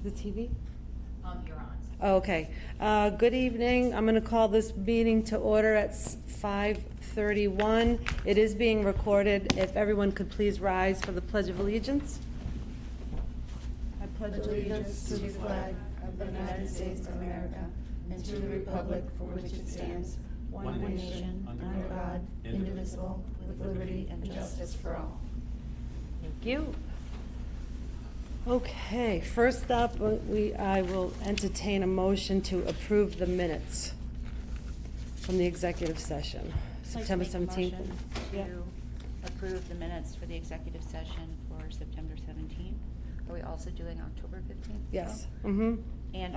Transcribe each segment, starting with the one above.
the TV? You're on. Okay. Good evening. I'm going to call this meeting to order at 5:31. It is being recorded. If everyone could please rise for the Pledge of Allegiance. I pledge allegiance to the flag of the United States of America and to the republic for which it stands, one nation, under God, indivisible, with liberty and justice for all. Thank you. Okay, first up, I will entertain a motion to approve the minutes from the executive session, September 17th. I'd like to make a motion to approve the minutes for the executive session for September 17th. Are we also doing October 15th? Yes. And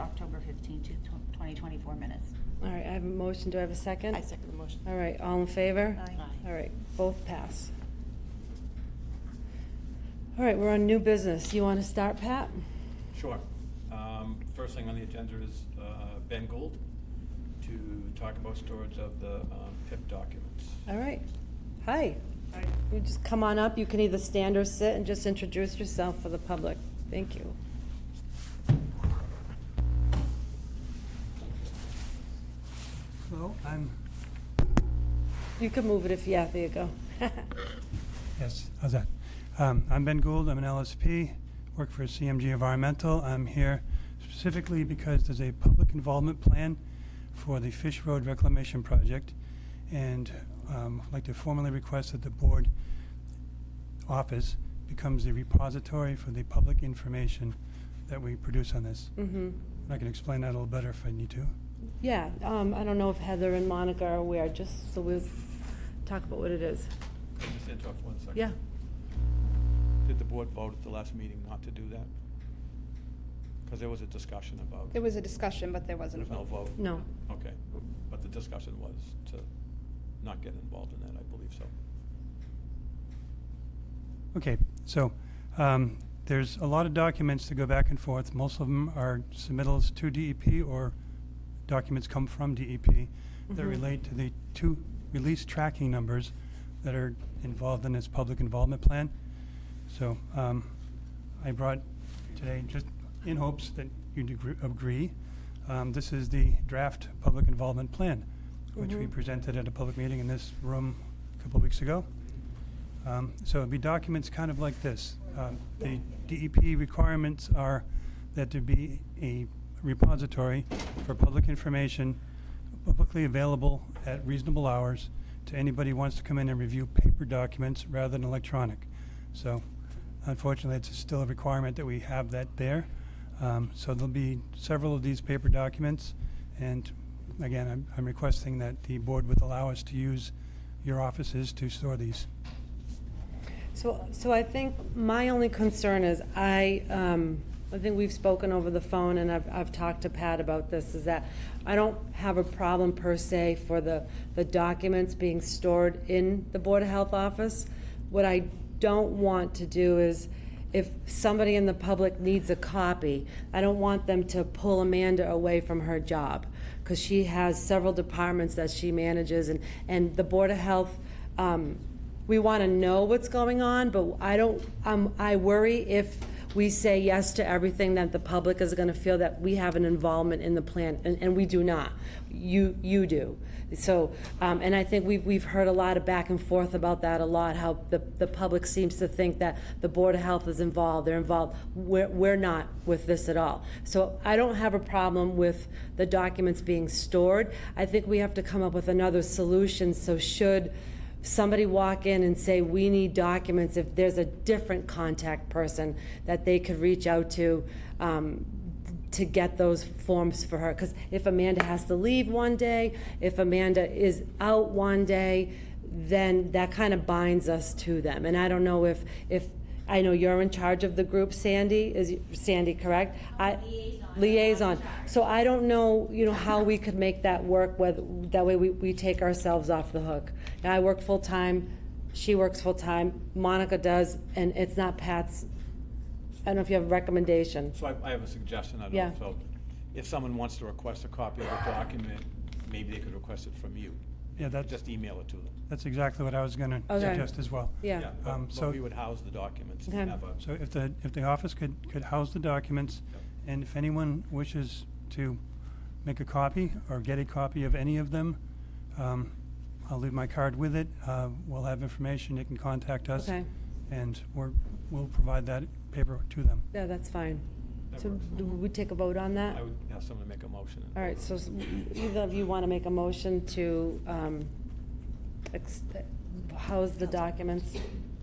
October 15th to 2024 minutes. All right, I have a motion. Do I have a second? I second the motion. All right, all in favor? Aye. All right, both pass. All right, we're on new business. You want to start, Pat? Sure. First thing on the agenda is Ben Gould to talk about storage of the PIP documents. All right. Hi. Hi. You just come on up. You can either stand or sit and just introduce yourself for the public. Thank you. Hello, You can move it if, yeah, there you go. yes, how's that? I'm Ben Gould, I'm an LSP, work for CMG Environmental. I'm here specifically because there's a public involvement plan for the Fish Road Reclamation Project, and I'd like to formally request that the board office becomes the repository for the public information that we produce on this. Mm-hmm. I can explain that a little better if I need to. Yeah, I don't know if Heather and Monica are aware, just so we'll talk about what it is. Can I just interrupt 1 second? Yeah. Did the board vote at the last meeting not to do that? Because there was a discussion about. There was a discussion, but there wasn't a There's no vote. vote? No. Okay. But the discussion was to not get involved in that, I believe so. Okay, so there's a lot of documents that go back and forth. Most of them are submittals to DEP or documents come from DEP that relate to the 2 release tracking numbers that are involved in this public involvement plan. So I brought today, just in hopes that you'd agree, this is the draft public involvement plan, which we presented at a public meeting in this room a couple of weeks ago. So it'd be documents kind of like this. The DEP requirements are that there be a repository for public information publicly available at reasonable hours to anybody who wants to come in and review paper documents rather than electronic. So unfortunately, it's still a requirement that we have that there. So there'll be several of these paper documents, and again, I'm requesting that the board would allow us to use your offices to store these. So I think my only concern is I think we've spoken over the phone, and I've talked to Pat about this, is that I don't have a problem per se for the documents being stored in the Board of Health office. What I don't want to do is, if somebody in the public needs a copy, I don't want them to pull Amanda away from her job, because she has several departments that she manages, and the Board of Health, we want to know what's going on, but I worry if we say yes to everything that the public is going to feel that we have an involvement in the plan, and we do not. You do. So, and I think we've heard a lot of back and forth about that a lot, how the public seems to think that the Board of Health is involved. They're involved. We're not with this at all. So I don't have a problem with the documents being stored. I think we have to come up with another solution. So should somebody walk in and say, we need documents, if there's a different contact person that they could reach out to get those forms for her. Because if Amanda has to leave one day, if Amanda is out one day, then that kind of binds us to them. And I don't know if I know you're in charge of the group, Sandy. Is Sandy correct? Liaison. So I don't know, how we could make that work, whether that way we take ourselves off the hook. Now, I work full-time, she works full-time, Monica does, and it's not Pat's. I don't know if you have a recommendation. So I have a suggestion. I don't Yeah. know. So if someone wants to request a copy of the document, maybe they could request it from you. Yeah, Just email it to them. that's exactly what I was going to Okay. suggest as well. Yeah. But So- we would house the documents and Okay. have a. So if the office could house the documents And if anyone wishes to make a copy or get a copy of any of them, I'll leave my card with it. We'll have information. You can contact us. Okay. And we'll provide that paper to them. Yeah, that's fine. That So works. do we take a vote on that? I would ask someone to make a motion. All right, so either of you want to make a motion to house the documents?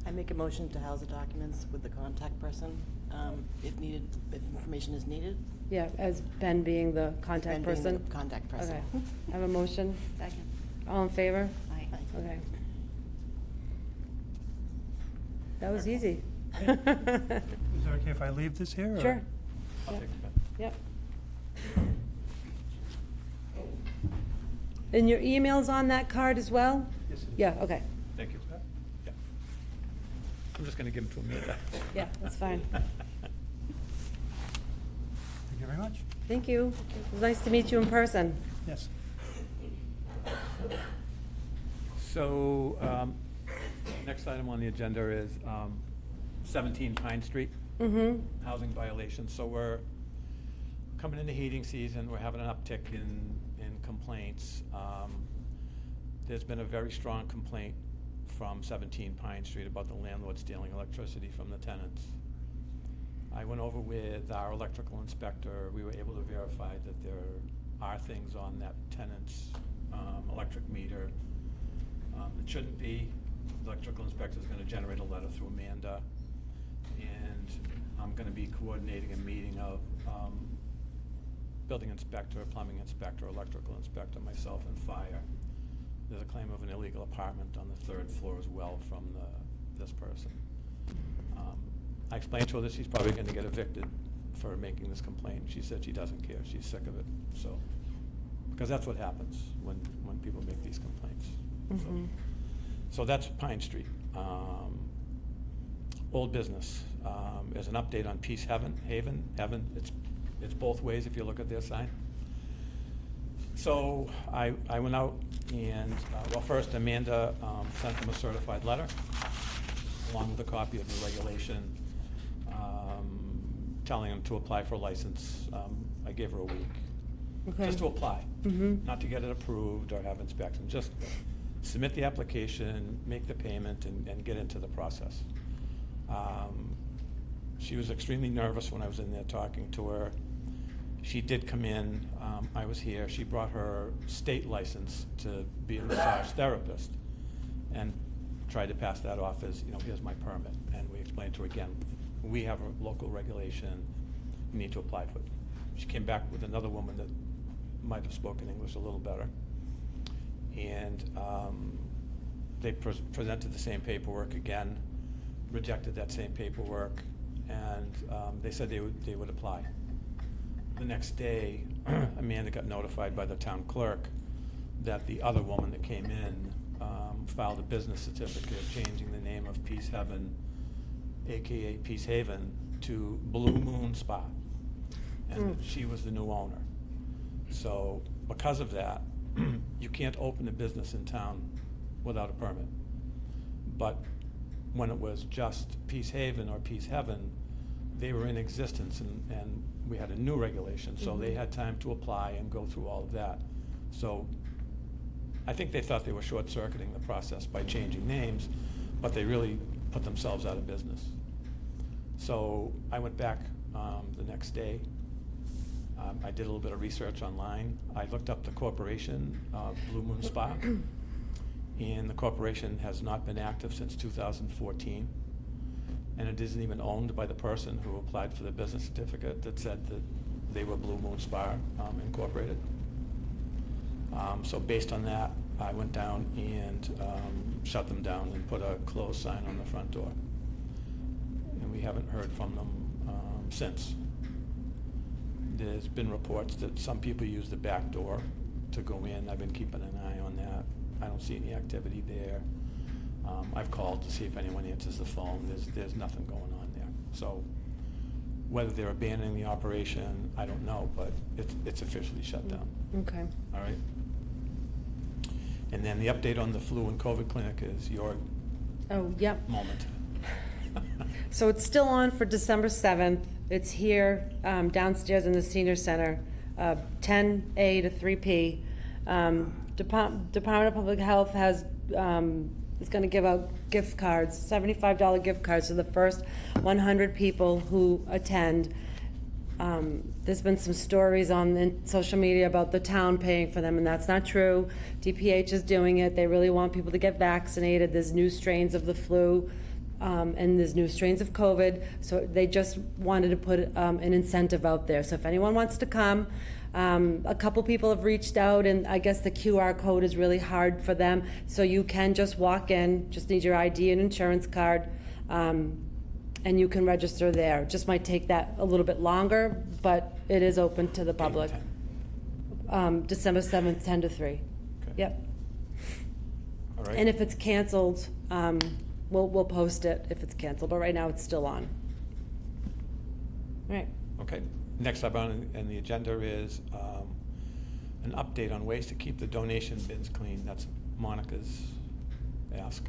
I make a motion to house the documents with the contact person, if needed, if information is needed. Yeah, as Ben being the Ben contact being the person? contact person. Okay. I have a motion. Second. All in favor? Aye. Okay. That was easy. Is it okay if I leave this here? or- Sure. I'll Yep. take it back. Yep. And your email's on that card as well? Yes, it is. Yeah, okay. Thank you. Yeah. I'm just gonna give them to Amanda. Yeah, that's fine. Thank you very much. Thank you. It was nice to meet you in person. Yes. So, next item on the agenda is 17 Pine Street, Mm-hmm. housing violations. So we're coming into heating season, we're having an uptick in complaints. There's been a very strong complaint from 17 Pine Street about the landlord stealing electricity from the tenants. I went over with our electrical inspector. We were able to verify that there are things on that tenant's electric meter that shouldn't be. The electrical inspector is going to generate a letter through Amanda, and I'm going to be coordinating a meeting of building inspector, plumbing inspector, electrical inspector, myself, and fire. There's a claim of an illegal apartment on the 3rd floor as well from this person. I explained to her that she's probably going to get evicted for making this complaint. She said she doesn't care. She's sick of it. So, because that's what happens when people make these complaints. Mm-hmm. So that's Pine Street. Old business. There's an update on Peace Haven. It's both ways if you look at their sign. So I went out and, well, first Amanda sent them a certified letter along with a copy of the regulation telling them to apply for a license. I gave her a week. Okay. Just to apply, Mm-hmm. not to get it approved or have inspection, just submit the application, make the payment, and get into the process. She was extremely nervous when I was in there talking to her. She did come in, I was here, she brought her state license to be a massage therapist and tried to pass that off as, here's my permit. And we explained to her again, we have a local regulation, you need to apply for it. She came back with another woman that might have spoken English a little better. And they presented the same paperwork again, rejected that same paperwork, and they said they would apply. The next day, Amanda got notified by the town clerk that the other woman that came in filed a business certificate changing the name of Peace Haven, AKA Peace Haven, to Blue Moon Spa, and that she was the new owner. So because of that, you can't open a business in town without a permit. But when it was just Peace Haven or Peace Heaven, they were in existence, and we had a new regulation, so they had time to apply and go through all of that. So I think they thought they were short-circuiting the process by changing names, but they really put themselves out of business. So I went back the next day. I did a little bit of research online. I looked up the corporation, Blue Moon Spa, and the corporation has not been active since 2014. And it isn't even owned by the person who applied for the business certificate that said that they were Blue Moon Spa Incorporated. So based on that, I went down and shut them down and put a closed sign on the front door. And we haven't heard from them since. There's been reports that some people use the back door to go in. I've been keeping an eye on that. I don't see any activity there. I've called to see if anyone answers the phone. There's nothing going on there. So whether they're abandoning the operation, I don't know, but it's officially shut down. Okay. All right? And then the update on the flu and COVID clinic is your Oh, yep. moment. So it's still on for December 7th. It's here downstairs in the senior center, 10A to 3P. Department of Public Health is going to give out gift cards, $75 gift cards to the first 100 people who attend. There's been some stories on social media about the town paying for them, and that's not true. DPH is doing it. They really want people to get vaccinated. There's new strains of the flu, and there's new strains of COVID, so they just wanted to put an incentive out there. So if anyone wants to come, a couple people have reached out, and I guess the QR code is really hard for them, so you can just walk in, just need your ID and insurance card, and you can register there. Just might take that a little bit longer, but it is open to the public. December 7th, 10 to 3. Okay. Yep. All right. And if it's canceled, we'll post it if it's canceled, but right now it's still on. All right. Okay. Next up on the agenda is an update on ways to keep the donation bins clean. That's Monica's ask.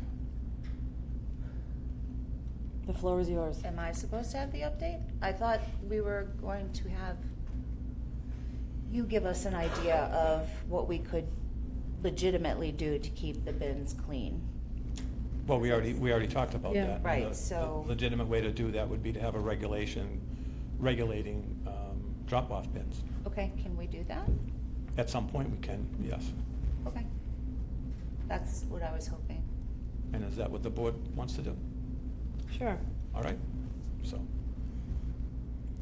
The floor is yours. Am I supposed to have the update? I thought we were going to have you give us an idea of what we could legitimately do to keep the bins clean. Well, we already talked about Yeah. that. And Right, the so- legitimate way to do that would be to have a regulating drop-off bins. Okay, can we do that? At some point, we can, yes. Okay. That's what I was hoping. And is that what the board wants to do? Sure. All right, so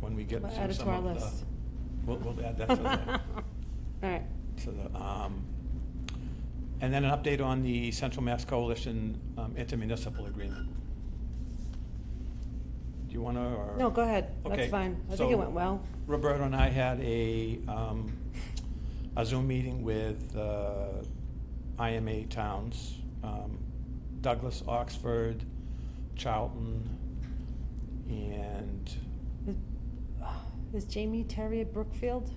when we get We'll through add it to some our of the, list. we'll add that to the, All right. to the, and then an update on the Central Mass Coalition intermunicipal agreement. Do you want to, or? No, go ahead. That's Okay, fine. I think it so went well. Roberto and I had a Zoom meeting with IMA towns, Douglas, Oxford, Charlton, and Is Jamie Terry at Brookfield?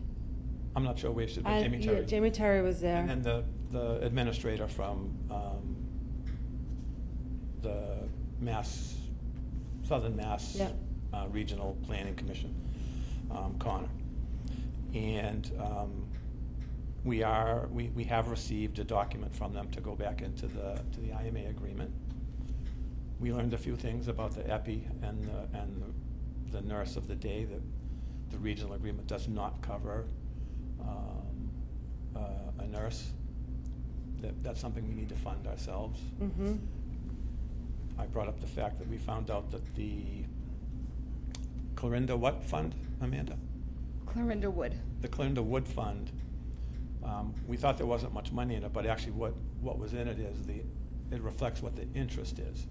I'm not sure where she should be, Yeah, Jamie Terry. Jamie Terry was there. And then the administrator from the Southern Mass Yeah. Regional Planning Commission, Connor. And we have received a document from them to go back into the IMA agreement. We learned a few things about the EPI and the nurse of the day. That the regional agreement does not cover a nurse. That's something we need to fund ourselves. Mm-hmm. I brought up the fact that we found out that the Clarinda what fund, Amanda? Clarinda Wood. The Clarinda Wood Fund, we thought there wasn't much money in it, but actually what was in it is it reflects what the interest is.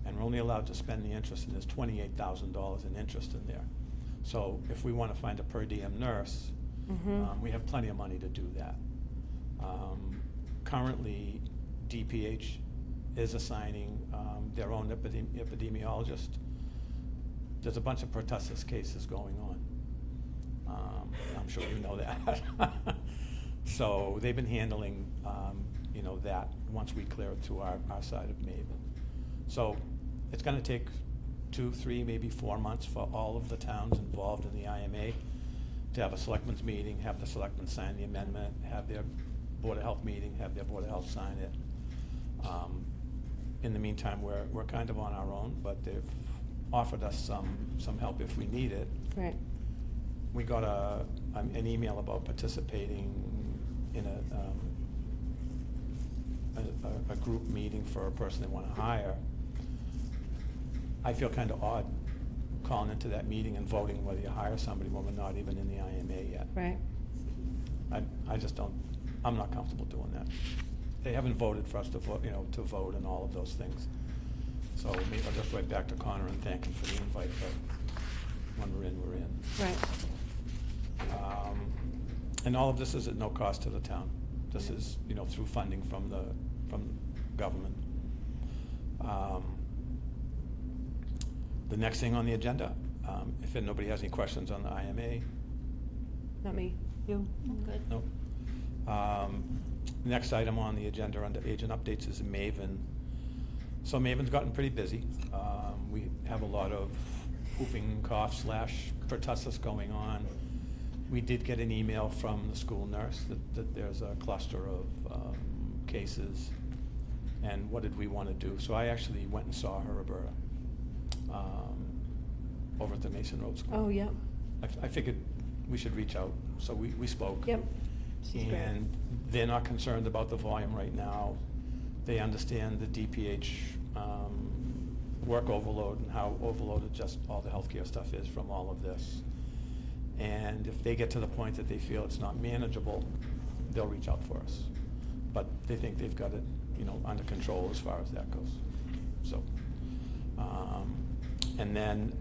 And we're only allowed to spend the interest, and there's $28,000 in interest in there. So if we want to find a per diem nurse, we have plenty of money to do that. Currently, DPH is assigning their own epidemiologist. There's a bunch of pertussis cases going on. I'm sure you know that. So they've been handling, that once we clear it to our side of Maven. So it's going to take 2, 3, maybe 4 months for all of the towns involved in the IMA to have a selectmen's meeting, have the selectmen sign the amendment, have their Board of Health meeting, have their Board of Health sign it. In the meantime, we're kind of on our own, but they've offered us some help if we need it. Right. We got an email about participating in a group meeting for a person they want to hire. I feel kind of odd calling into that meeting and voting whether you hire somebody when we're not even in the IMA yet. Right. I just don't, I'm not comfortable doing that. They haven't voted for us to vote, to vote and all of those things. So maybe I'll just write back to Connor and thank him for the invite, but when we're in, we're in. Right. And all of this is at no cost to the town. This is, through funding from government. The next thing on the agenda, if nobody has any questions on the IMA, Not me. You? I'm good. no. Next item on the agenda under agent updates is Maven So Maven's gotten pretty busy. We have a lot of whooping cough / pertussis going on. We did get an email from the school nurse that there's a cluster of cases, and what did we want to do? So I actually went and saw her, Roberta, over at the Mason Road School. Oh, yep, I figured we should reach out, so we spoke. yep. She's great. And they're not concerned about the volume right now. They understand the DPH work overload and how overloaded just all the healthcare stuff is from all of this. And if they get to the point that they feel it's not manageable, they'll reach out for us. But they think they've got it, under control as far as that goes. So, and then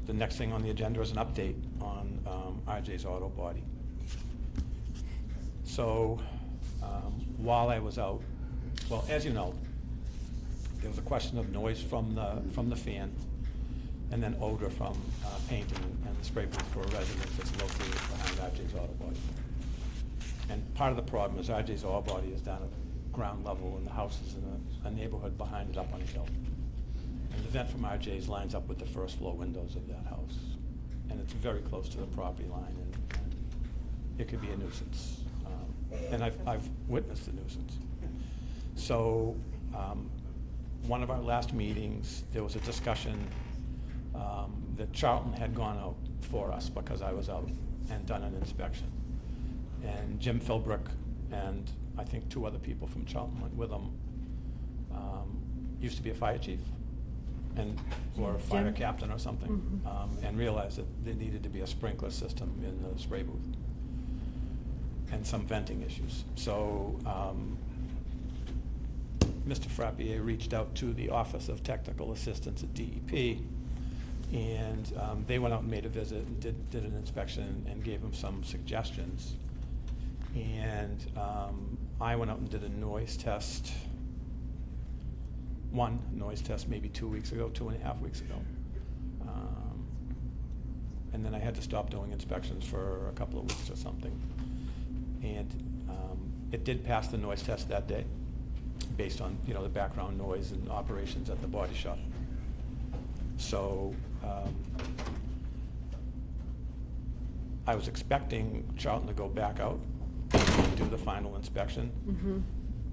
the next thing on the agenda is an update on RJ's auto body. So while I was out, well, as you know, there was a question of noise from the fan, and then odor from painting and the spray booth for a residence that's located behind RJ's auto body. And part of the problem is RJ's auto body is down at ground level, and the house is in a neighborhood behind it up on a hill. And the vent from RJ's lines up with the first floor windows of that house. And it's very close to the property line, and it could be a nuisance. And I've witnessed the nuisance. So one of our last meetings, there was a discussion that Charlton had gone out for us because I was out and done an inspection. And Jim Philbrick and I think 2 other people from Charlton went with him. Used to be a fire chief or a fire Jim? captain or something, and realized that there needed to be a sprinkler system in the spray booth and some venting issues. So Mr. Frappier reached out to the Office of Technical Assistance at DEP, and they went out and made a visit and did an inspection and gave him some suggestions. And I went out and did a noise test, one noise test maybe 2 weeks ago, 2.5 weeks ago. And then I had to stop doing inspections for a couple of weeks or something. And it did pass the noise test that day, based on the background noise and operations at the body shop. So I was expecting Charlton to go back out and do the final inspection,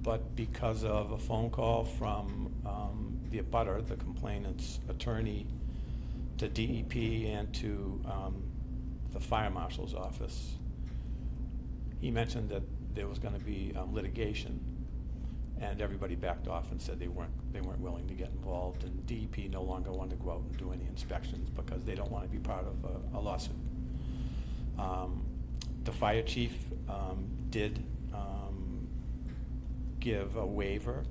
but because of a phone call from the abutter, the complainant's attorney, to DEP and to the fire marshal's office, he mentioned that there was going to be litigation, and everybody backed off and said they weren't willing to get involved, and DEP no longer wanted to go out and do any inspections because they don't want to be part of a lawsuit. The fire chief did give a waiver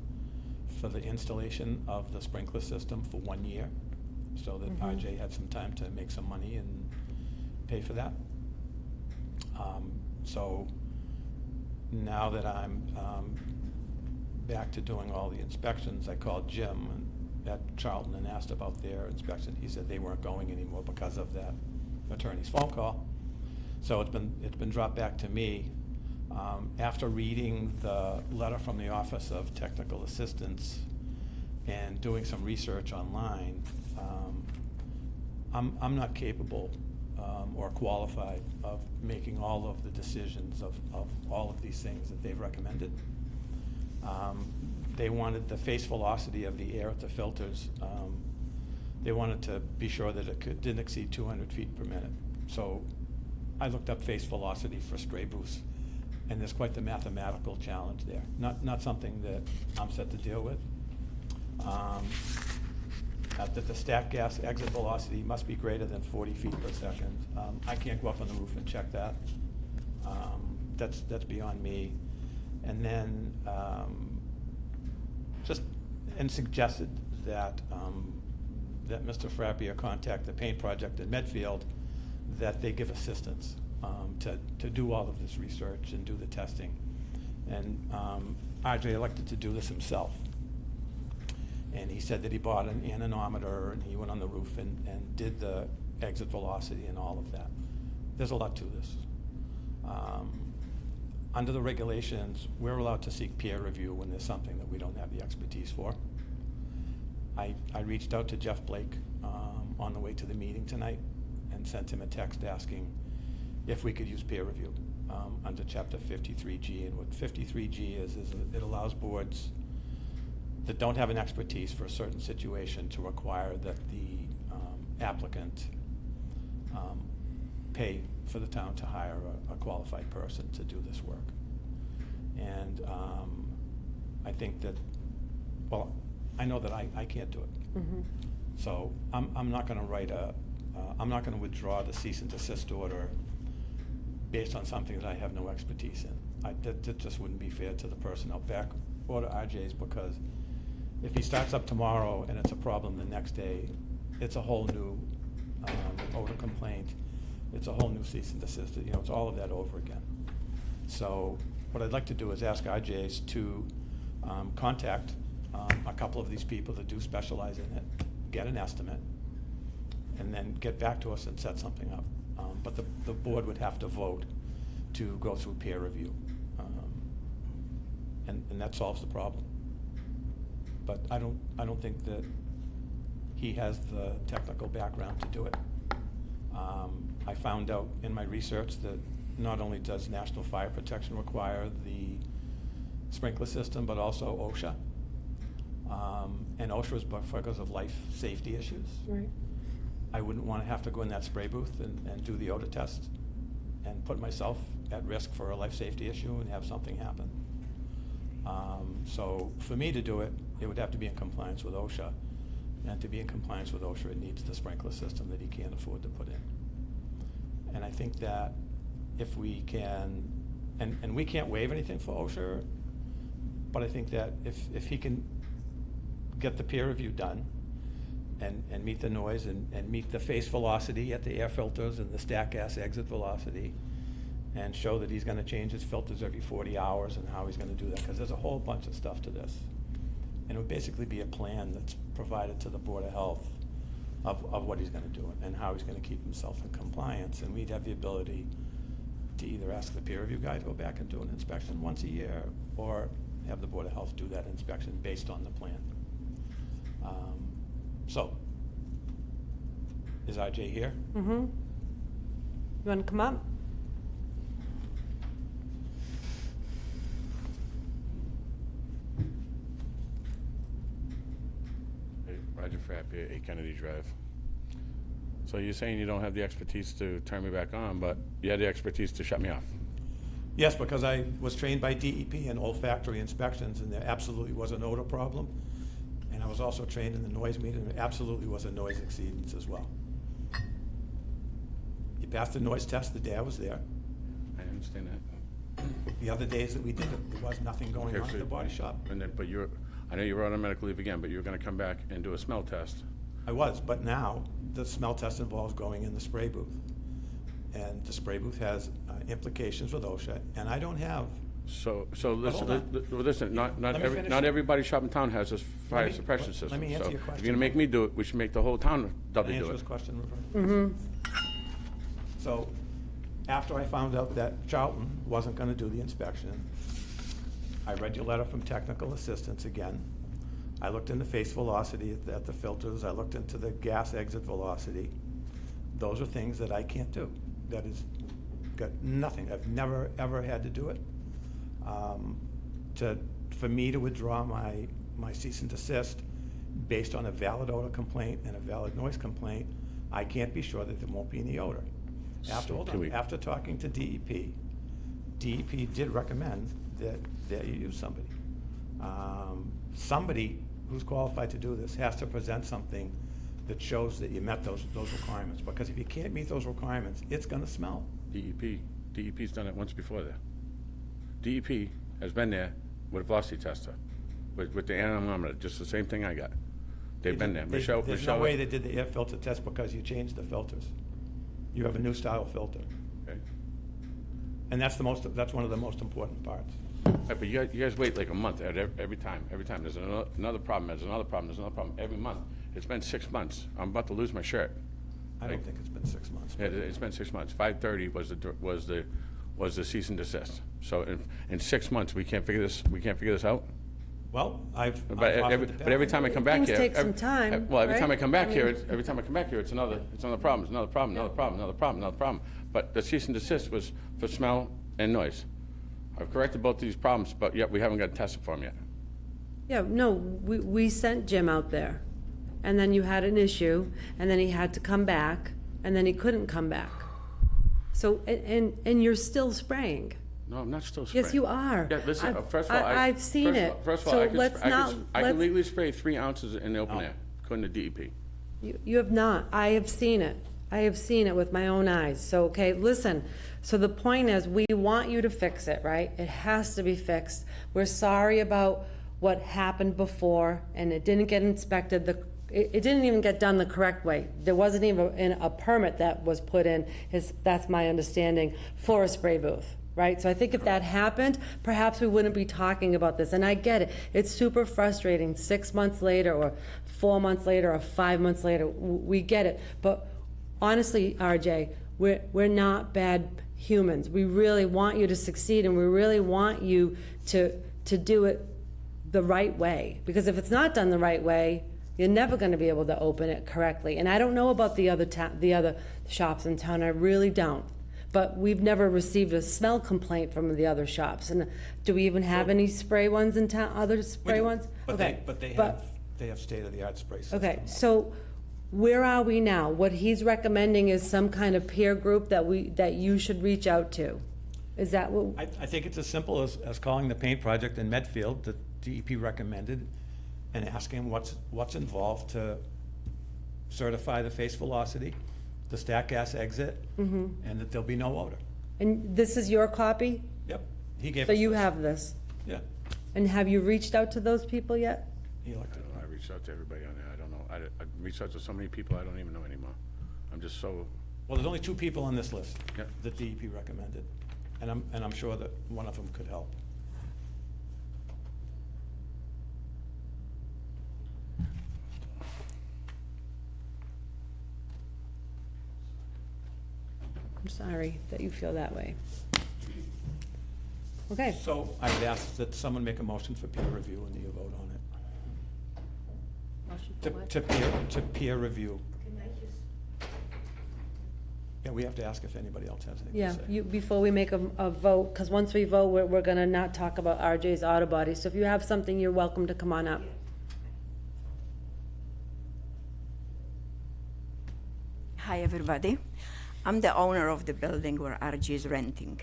for the installation of the sprinkler system for 1 year, so that RJ had some time to make some money and pay for that. So now that I'm back to doing all the inspections, I called Jim at Charlton and asked about their inspection. He said they weren't going anymore because of that attorney's phone call. So it's been dropped back to me. After reading the letter from the Office of Technical Assistance and doing some research online, I'm not capable or qualified of making all of the decisions of all of these things that they've recommended. They wanted the face velocity of the air at the filters. They wanted to be sure that it didn't exceed 200 feet per minute. So I looked up face velocity for spray booths, and there's quite the mathematical challenge there. Not something that I'm set to deal with. That the stack gas exit velocity must be greater than 40 feet per second. I can't go up on the roof and check that. That's beyond me. And then suggested that that Mr. Frappier contact the paint project in Medfield, that they give assistance to do all of this research and do the testing. And RJ elected to do this himself. And he said that he bought an anemometer, and he went on the roof and did the exit velocity and all of that. There's a lot to this. Under the regulations, we're allowed to seek peer review when there's something that we don't have the expertise for. I reached out to Jeff Blake on the way to the meeting tonight and sent him a text asking if we could use peer review under Chapter 53G. And what 53G is it allows boards that don't have an expertise for a certain situation to require that the applicant pay for the town to hire a qualified person to do this work. And I think that, well, I know that I can't do it. Mhm. So I'm not gonna write I'm not gonna withdraw the cease and desist order based on something that I have no expertise in. That just wouldn't be fair to the person. I'll back order RJ's, because if he starts up tomorrow and it's a problem the next day, it's a whole new odor complaint. It's a whole new cease and desist. You know, it's all of that over again. So what I'd like to do is ask RJ's to contact a couple of these people that do specialize in it, get an estimate, and then get back to us and set something up. But the board would have to vote to go through peer review. And that solves the problem. But I don't think that he has the technical background to do it. I found out in my research that not only does National Fire Protection require the sprinkler system, but also OSHA. And OSHA is because of life safety issues. Right. I wouldn't want to have to go in that spray booth and do the odor test and put myself at risk for a life safety issue and have something happen. So for me to do it, it would have to be in compliance with OSHA. And to be in compliance with OSHA, it needs the sprinkler system that he can't afford to put in. And I think that if we can, and we can't waive anything for OSHA, but I think that if he can get the peer review done and meet the noise and meet the face velocity at the air filters and the stack gas exit velocity, and show that he's gonna change his filters every 40 hours and how he's gonna do that, because there's a whole bunch of stuff to this. And it would basically be a plan that's provided to the Board of Health of what he's gonna do and how he's gonna keep himself in compliance. And we'd have the ability to either ask the peer review guy to go back and do an inspection once a year, or have the Board of Health do that inspection based on the plan. So, is RJ here? Mm-hmm. You wanna come up? Hey, Roger Frapp here, 8 Kennedy Drive. So you're saying you don't have the expertise to turn me back on, but you had the expertise to shut me off? Yes, because I was trained by DEP in olfactory inspections, and there absolutely was an odor problem. And I was also trained in the noise meter, and there absolutely was a noise exceedance as well. You passed the noise test the day I was there. I understand that. The other days that we did it, there was nothing going Okay, on so- at the body shop. And then, but I know you were on a medical leave again, but you were gonna come back and do a smell test. I was, but now the smell test involves going in the spray booth. And the spray booth has implications with OSHA, and I don't have, So hold listen, on. listen, not Let me finish. not everybody shop in town has this fire me- suppression let system. me answer So your if question. you're gonna make me do it, we should make the whole town Can I Dudley do answer it. this question, Roberta? Mm-hmm. So, after I found out that Charlton wasn't gonna do the inspection, I read your letter from technical assistance again. I looked into face velocity at the filters, I looked into the gas exit velocity. Those are things that I can't do. That is, got nothing, I've never, ever had to do it. For me to withdraw my cease and desist based on a valid odor complaint and a valid noise complaint, I can't be sure that there won't be any odor. After talking to DEP, DEP did recommend that you use somebody. Somebody who's qualified to do this has to present something that shows that you met those requirements, because if you can't meet those requirements, it's gonna smell. DEP's done it once before there. DEP has been there with a velocity tester, with the anemometer, just the same thing I got. They've been there. There's no way they did the air filter test because you changed the filters. You have a new style filter. Okay. And that's one of the most important parts. Right, but you guys wait like a month at every time. There's another problem, there's another problem, every month. It's been 6 months. I'm about to lose my shirt. I don't think it's been 6 months. Yeah, it's been 6 months. 5/30 was the cease and desist. So in 6 months, we can't figure this out? Well, I've But offered to every pay. time I come back Things here. take some time, Well, every time I right? come back I here, mean- every time I come back here, it's another problem, it's another problem, another problem, another problem, another problem. But the cease and desist was for smell and noise. I've corrected both these problems, but yet we haven't got tested for them yet. Yeah, no, we sent Jim out there, and then you had an issue, and then he had to come back, and then he couldn't come back. So, and you're still spraying. No, I'm not still spraying. Yes, you are. Yeah, listen, I've- first of all, I've seen it. First of So all, I can, let's not- I can let's- legally spray 3 ounces in the Oh. open air, according to DEP. You have not. I have seen it. I have seen it with my own eyes. So, okay, listen. So the point is, we want you to fix it, right? It has to be fixed. We're sorry about what happened before, and it didn't get inspected. It didn't even get done the correct way. There wasn't even a permit that was put in, that's my understanding, for a spray booth, right? So I think if that happened, perhaps we wouldn't be talking about this. And I get it. It's super frustrating 6 months later, or 4 months later, or 5 months later. We get it. But honestly, RJ, we're not bad humans. We really want you to succeed, and we really want you to do it the right way. Because if it's not done the right way, you're never going to be able to open it correctly. And I don't know about the other shops in town. I really don't. But we've never received a smell complaint from the other shops. And do we even have any spray ones in town? Other spray ones? But Okay. they have state-of-the-art spray systems. Okay, so where are we now? What he's recommending is some kind of peer group that you should reach out to. Is that what? I think it's as simple as calling the paint project in Medfield that DEP recommended and asking what's involved to certify the face velocity, the stack gas exit, and that there'll be no odor. And this is your copy? Yep, he gave us So you this. have this? Yeah. And have you reached out to those people yet? He I elected. don't know, I reached out to everybody on there, I don't know. I reached out to so many people I don't even know anymore. I'm just so, Well, there's only 2 people on this list Yep. that DEP recommended, and I'm sure that one of them could help. I'm sorry that you feel that way. Okay, So I would ask that someone make a motion for peer review and you vote on it. To peer review. Yeah, we have to ask if anybody else has anything to yeah, say. before we make a vote, because once we vote, we're gonna not talk about RJ's auto body. So if you have something, you're welcome to come on up. Hi, everybody. I'm the owner of the building where RG is renting.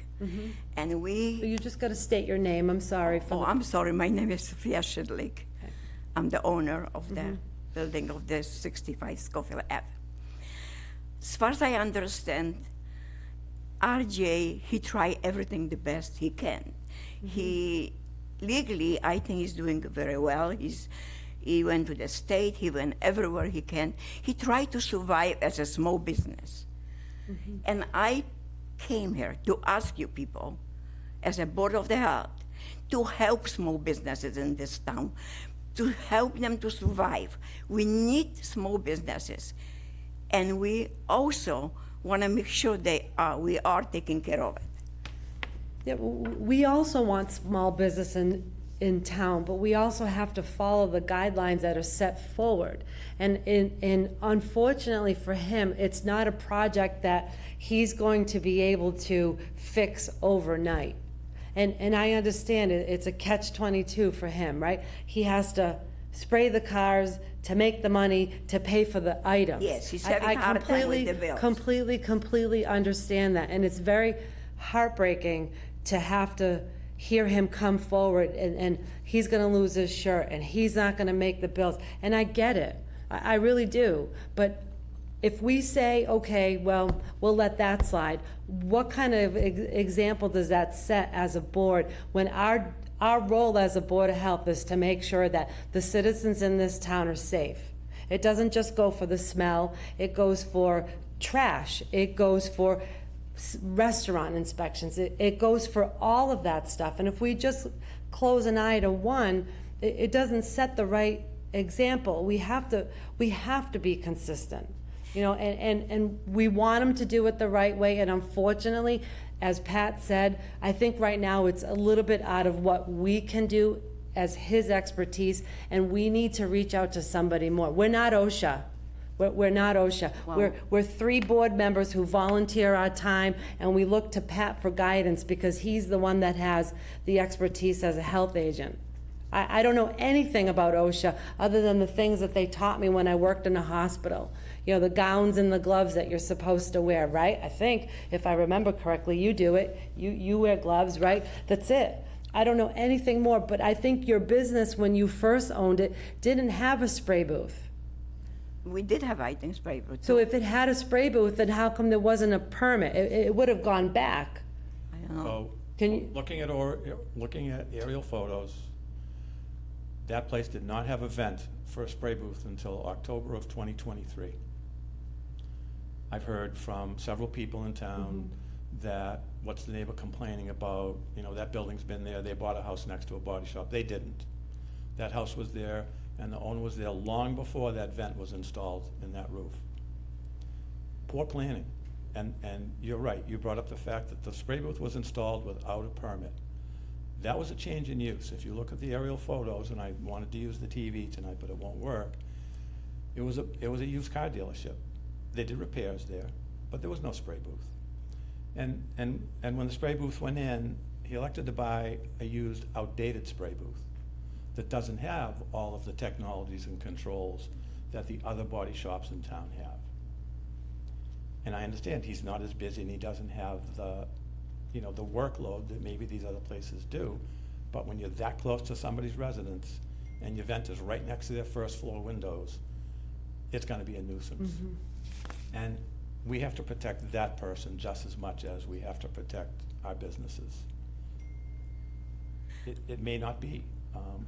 And So we, you just gotta state your name, I'm sorry. for oh, the- I'm sorry, my name is Sofia Shidlik. I'm the owner of the building of the 65 Schofield Ave. As far as I understand, RJ, he tried everything the best he can. He, legally, I think he's doing very well. He went to the state, he went everywhere he can. He tried to survive as a small business. And I came here to ask you people, as a Board of the Health, to help small businesses in this town, to help them to survive. We need small businesses. And we also want to make sure we are taking care of it. Yeah, we also want small business in town, but we also have to follow the guidelines that are set forward. And unfortunately for him, it's not a project that he's going to be able to fix overnight. And I understand it's a catch-22 for him, right? He has to spray the cars to make the money to pay for the items. Yes, he's I having a hard time with the bills. completely understand that. And it's very heartbreaking to have to hear him come forward and he's gonna lose his shirt and he's not gonna make the bills. And I get it, I really do. But if we say, okay, well, we'll let that slide, what kind of example does that set as a board when our role as a Board of Health is to make sure that the citizens in this town are safe? It doesn't just go for the smell, it goes for trash, it goes for restaurant inspections, it goes for all of that stuff. And if we just close an eye to one, it doesn't set the right example. We have to be consistent, you know, and we want them to do it the right way. And unfortunately, as Pat said, I think right now it's a little bit out of what we can do as his expertise, and we need to reach out to somebody more. We're not OSHA. We're not OSHA. Wow. We're 3 board members who volunteer our time, and we look to Pat for guidance because he's the one that has the expertise as a health agent. I don't know anything about OSHA other than the things that they taught me when I worked in a hospital. You know, the gowns and the gloves that you're supposed to wear, right? I think, if I remember correctly, you do it. You wear gloves, right? That's it. I don't know anything more, but I think your business, when you first owned it, didn't have a spray booth. We did have item spray booth. So if it had a spray booth, then how come there wasn't a permit? It would have gone back. I don't know. So, Can you- looking at aerial photos, that place did not have a vent for a spray booth until October of 2023. I've heard from several people in town that, what's the neighbor complaining about? You know, that building's been there, they bought a house next to a body shop. They didn't. That house was there, and the owner was there long before that vent was installed in that roof. Poor planning. And you're right, you brought up the fact that the spray booth was installed without a permit. That was a change in use. If you look at the aerial photos, and I wanted to use the TV tonight, but it won't work, it was a used car dealership. They did repairs there, but there was no spray booth. And when the spray booth went in, he elected to buy a used, outdated spray booth that doesn't have all of the technologies and controls that the other body shops in town have. And I understand he's not as busy and he doesn't have the workload that maybe these other places do. But when you're that close to somebody's residence and your vent is right next to their first floor windows, it's gonna be a nuisance. And we have to protect that person just as much as we have to protect our businesses. It may not be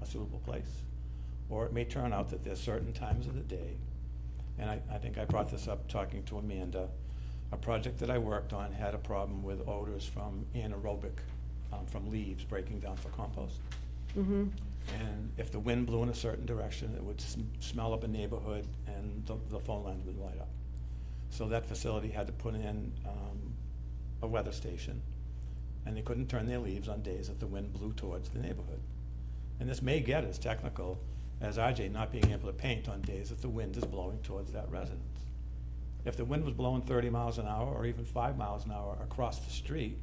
a suitable place, or it may turn out that there's certain times of the day, and I think I brought this up talking to Amanda. A project that I worked on had a problem with odors from anaerobic, from leaves breaking down for compost. And if the wind blew in a certain direction, it would smell up a neighborhood and the phone lines would light up. So that facility had to put in a weather station, and they couldn't turn their leaves on days that the wind blew towards the neighborhood. And this may get as technical as RJ not being able to paint on days that the wind is blowing towards that residence. If the wind was blowing 30 miles an hour or even 5 miles an hour across the street,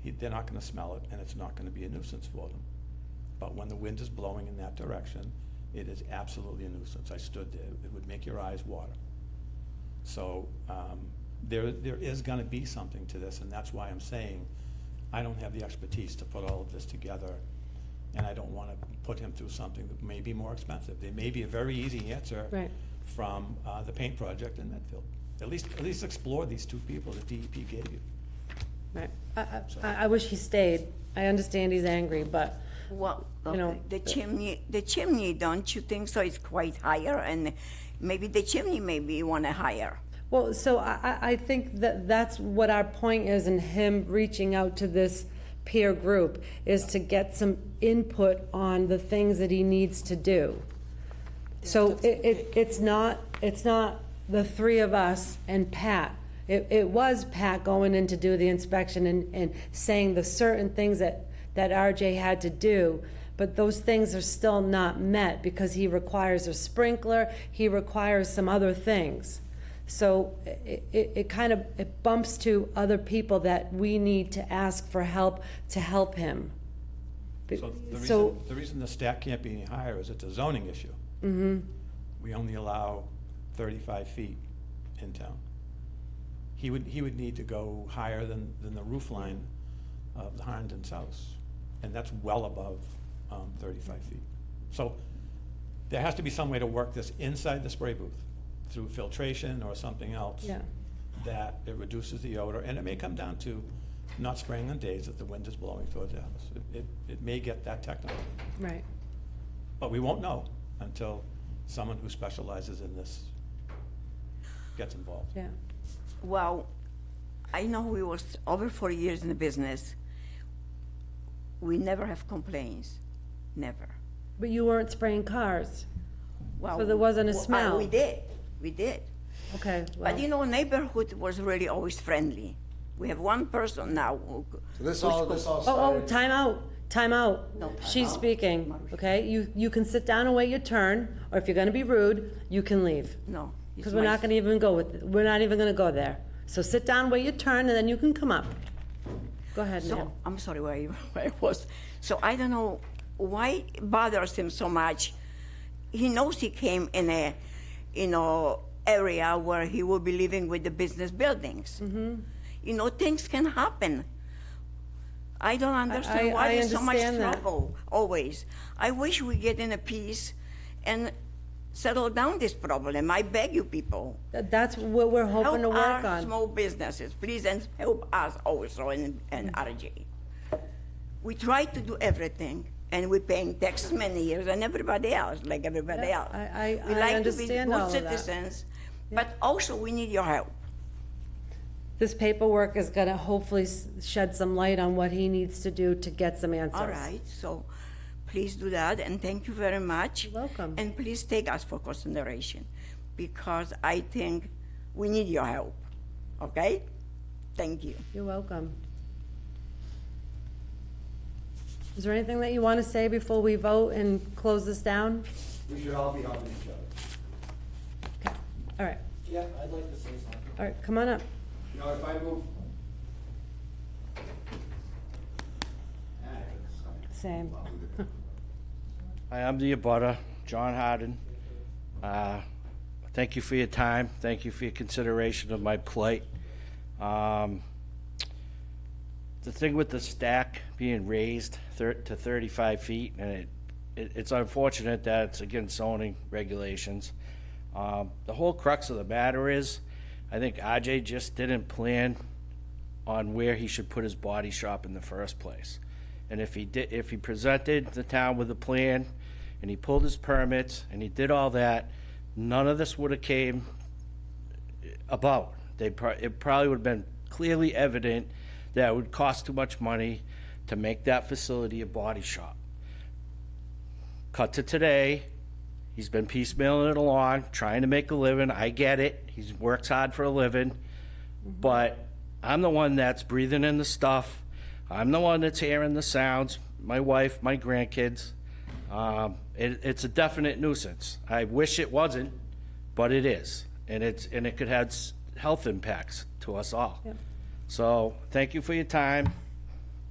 they're not gonna smell it, and it's not gonna be a nuisance for them. But when the wind is blowing in that direction, it is absolutely a nuisance. I stood there, it would make your eyes water. So there is gonna be something to this, and that's why I'm saying I don't have the expertise to put all of this together, and I don't wanna put him through something that may be more expensive. There may be a very easy answer Right. from the paint project in Medfield. At least explore these 2 people that DEP gave you. Right. I wish he stayed. I understand he's angry, but, Well, you know, okay. The chimney, don't you think so? It's quite higher, and maybe the chimney maybe you want to hire. well, so I think that that's what our point is in him reaching out to this peer group, is to get some input on the things that he needs to do. So it's not the 3 of us and Pat. It was Pat going in to do the inspection and saying the certain things that RJ had to do, but those things are still not met because he requires a sprinkler, he requires some other things. So it kind of bumps to other people that we need to ask for help to help him. So the reason the stack can't be any higher is it's a zoning issue. We only allow 35 feet in town. He would need to go higher than the roof line of the Harndon's house, and that's well above 35 feet. So there has to be some way to work this inside the spray booth through filtration or something else. Yeah. That it reduces the odor, and it may come down to not spraying on days that the wind is blowing towards the house. It may get that technical. Right. But we won't know until someone who specializes in this gets involved. Yeah. Well, I know we was over 40 years in the business. We never have complaints, never. But you weren't spraying cars. Well, So there wasn't a smell? We did. Okay, well, But you know, neighborhood was really always friendly. We have one person now who. So this all oh, started. time out. She's speaking, okay? You can sit down and wait your turn, or if you're gonna be rude, you can leave. No. it's Because we're my- not gonna even go with, we're not even gonna go there. So sit down, wait your turn, and then you can come up. Go ahead, ma'am. So, I'm sorry where I was. So I don't know why it bothers him so much. He knows he came in a, area where he will be living with the business buildings. Mm-hmm. Things can happen. I don't understand why I there's so much understand that. trouble always. I wish we get in a peace and settle down this problem. I beg you people. That's what we're hoping to Help work our on. small businesses, please, and help us also in RJ. We try to do everything, and we're paying taxes many years, and everybody else, like everybody Yeah, else. I We like understand to all be of good that. citizens, but also we need your help. This paperwork is gonna hopefully shed some light on what he needs to do to get some answers. All right, so please do that, and thank you very much. You're welcome. And please take us for consideration, because I think we need your help, okay? Thank you. You're welcome. Is there anything that you want to say before we vote and close this down? We should all be helping each other. Okay, all right, Yeah, I'd like to say something. all right, come on up. You know, if I move. Same. Hi, I'm the abutter, John Harden. Thank you for your time. Thank you for your consideration of my plight. The thing with the stack being raised to 35 feet, and it's unfortunate that it's against zoning regulations. The whole crux of the matter is, I think RJ just didn't plan on where he should put his body shop in the first place. And if he presented the town with a plan, and he pulled his permits, and he did all that, none of this would have came about. It probably would have been clearly evident that it would cost too much money to make that facility a body shop. Cut to today, he's been piecemealing it along, trying to make a living. I get it. He works hard for a living. But I'm the one that's breathing in the stuff. I'm the one that's hearing the sounds. My wife, my grandkids. It's a definite nuisance. I wish it wasn't, but it is. And it could have health impacts to us all. Yep. So thank you for your time.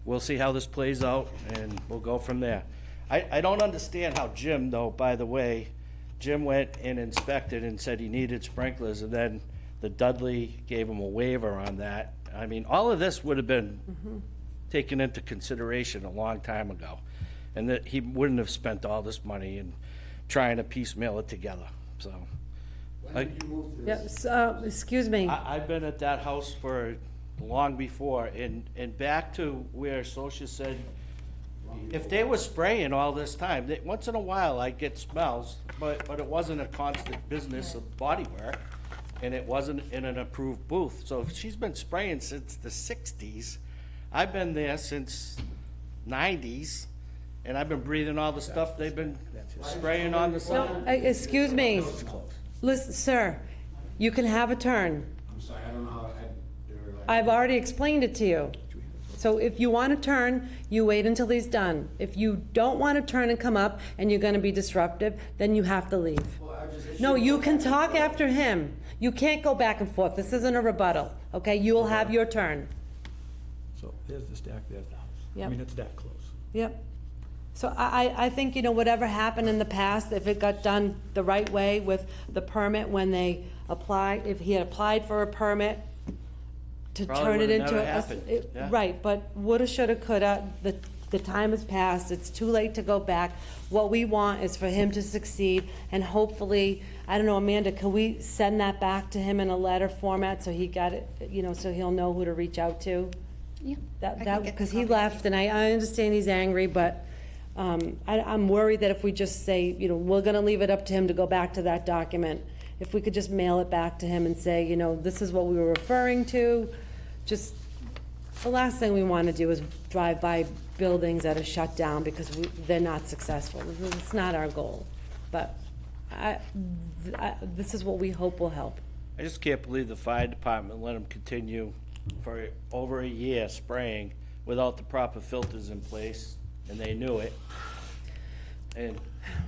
We'll see how this plays out, and we'll go from there. I don't understand how Jim, though, by the way, Jim went and inspected and said he needed sprinklers, and then the Dudley gave him a waiver on that. I mean, all of this would have been taken into consideration a long time ago, and that he wouldn't have spent all this money in trying to piecemeal it together, so. When did you move to this? Yes, excuse me. I've been at that house for long before, and back to where Socia said, if they were spraying all this time, once in a while I get smells, but it wasn't a constant business of body work, and it wasn't in an approved booth. So if she's been spraying since the 60s, I've been there since 90s, and I've been breathing all the stuff they've been spraying on the No, side. excuse me. Listen, sir, you can have a turn. I'm sorry, I don't know how I do it. I've already explained it to you. So if you want to turn, you wait until he's done. If you don't want to turn and come up and you're going to be disruptive, then you have to leave. No, you can talk after him. You can't go back and forth. This isn't a rebuttal, okay? You will have your turn. So there's the stack, there's the house. I Yep. mean, it's that close. Yep. So I think, whatever happened in the past, if it got done the right way with the permit when they apply, if he had applied for a permit to Probably turn it would've into. never happened, yeah. Right, but woulda, shoulda, coulda, the time has passed, it's too late to go back. What we want is for him to succeed, and hopefully, I don't know, Amanda, can we send that back to him in a letter format so he got it, so he'll know who to reach out to? Yeah. Because he left, and I understand he's angry, but I'm worried that if we just say, we're gonna leave it up to him to go back to that document, if we could just mail it back to him and say, this is what we were referring to, just, the last thing we wanna do is drive by buildings that are shut down because they're not successful. It's not our goal, but this is what we hope will help. I just can't believe the fire department let him continue for over a year spraying without the proper filters in place and they knew it. And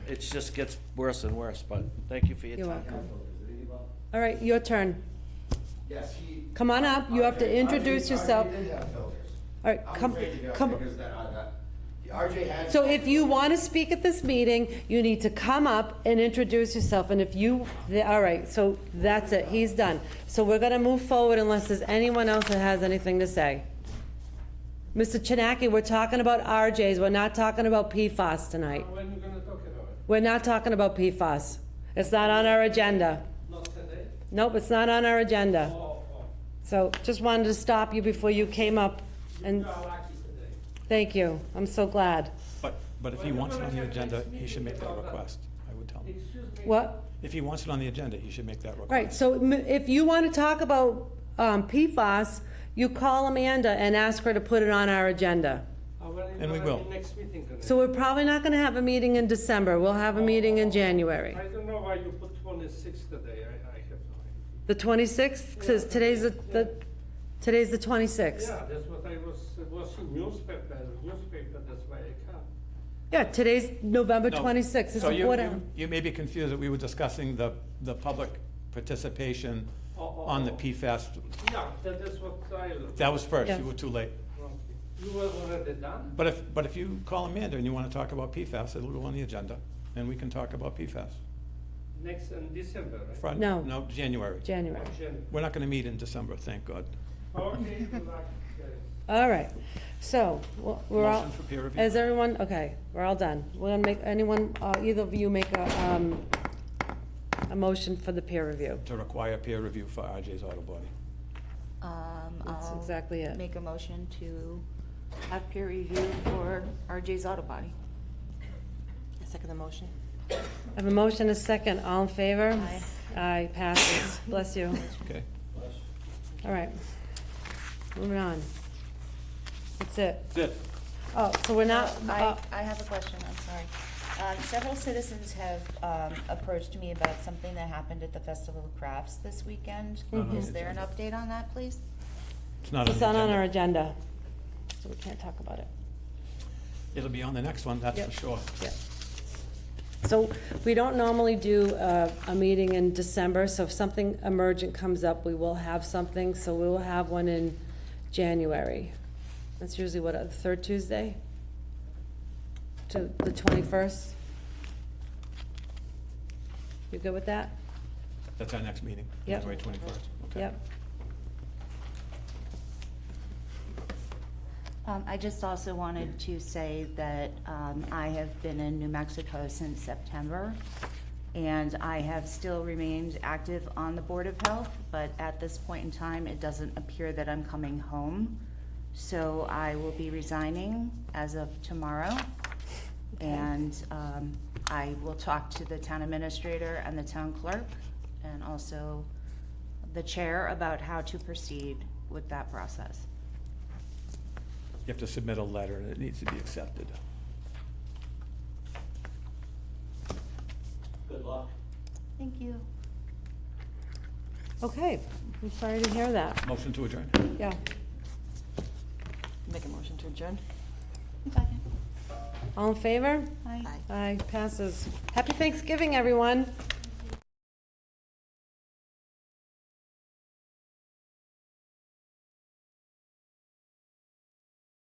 it just gets worse and worse, but thank you for your You're time. welcome. All right, your turn. Yes, he. Come on up, you have to introduce yourself. RJ did have filters. All right, I'm come, afraid to get up come. because RJ had. So if you want to speak at this meeting, you need to come up and introduce yourself, and if you, all right, so that's it, he's done. So we're gonna move forward unless there's anyone else that has anything to say. Mr. Chinaki, we're talking about RJs, we're not talking about PFAS tonight. When are you gonna talk about it? We're not talking about PFAS. It's not on our agenda. Not today? Nope, it's not on our agenda. Oh. So just wanted to stop you before you came up, and You are lucky today. thank you, I'm so glad. But if he wants it on the agenda, he should make that request, I would tell him. Excuse me. What? If he wants it on the agenda, he should make that request. Right, so if you want to talk about PFAS, you call Amanda and ask her to put it on our agenda. And we will. Next meeting today. So we're probably not going to have a meeting in December, we'll have a meeting in January. I don't know why you put 26 today, I have no idea. The 26th, says today's today's the 26th. Yeah, that's what I was in newspaper, that's why I come. Yeah, today's November No. 26th, this So is you, what, you may be confused that we were discussing the public participation on the PFAS. Yeah, that's what I look. That was first, Yeah. you were too late. Okay. You were already done? But if you call Amanda and you want to talk about PFAS, it'll go on the agenda, and we can talk about PFAS. Next in December, right? No. No, January. January. January. We're not going to meet in December, thank God. Okay, good luck. Okay. All right, so, we're all, Motion for peer review. is everyone, okay, we're all done. We're gonna make, anyone, either of you make a motion for the peer review. To require peer review for RJ's auto body. That's I'll exactly it. make a motion to have peer review for RJ's auto body. I second the motion. I have a motion, a second, all in favor? Aye. Aye, passes, bless you. Okay. All right, moving on. That's it. That's it. Oh, so we're not, I have a question, I'm sorry. Several citizens have approached me about something that happened at the Festival of Crafts this weekend. Is there an update on that, please? It's not on it's the not on our agenda. agenda, so we can't talk about it. It'll be on the next one, that's Yep. for sure. Yep. So we don't normally do a meeting in December, so if something emergent comes up, we will have something, so we will have one in January. That's usually what, the third Tuesday? To the 21st? You good with that? That's our next meeting, Yep. January 21st. Okay. Yep. I just also wanted to say that I have been in New Mexico since September, and I have still remained active on the Board of Health, but at this point in time, it doesn't appear that I'm coming home. So I will be resigning as of tomorrow, and I will talk to the town administrator and the town clerk, and also the chair about how to proceed with that process. You have to submit a letter, and it needs to be accepted. Good luck. Thank you. Okay, I'm sorry to hear that. Motion to adjourn. Yeah. Make a motion to adjourn? Second. All in favor? Aye. Aye, passes. Happy Thanksgiving, everyone.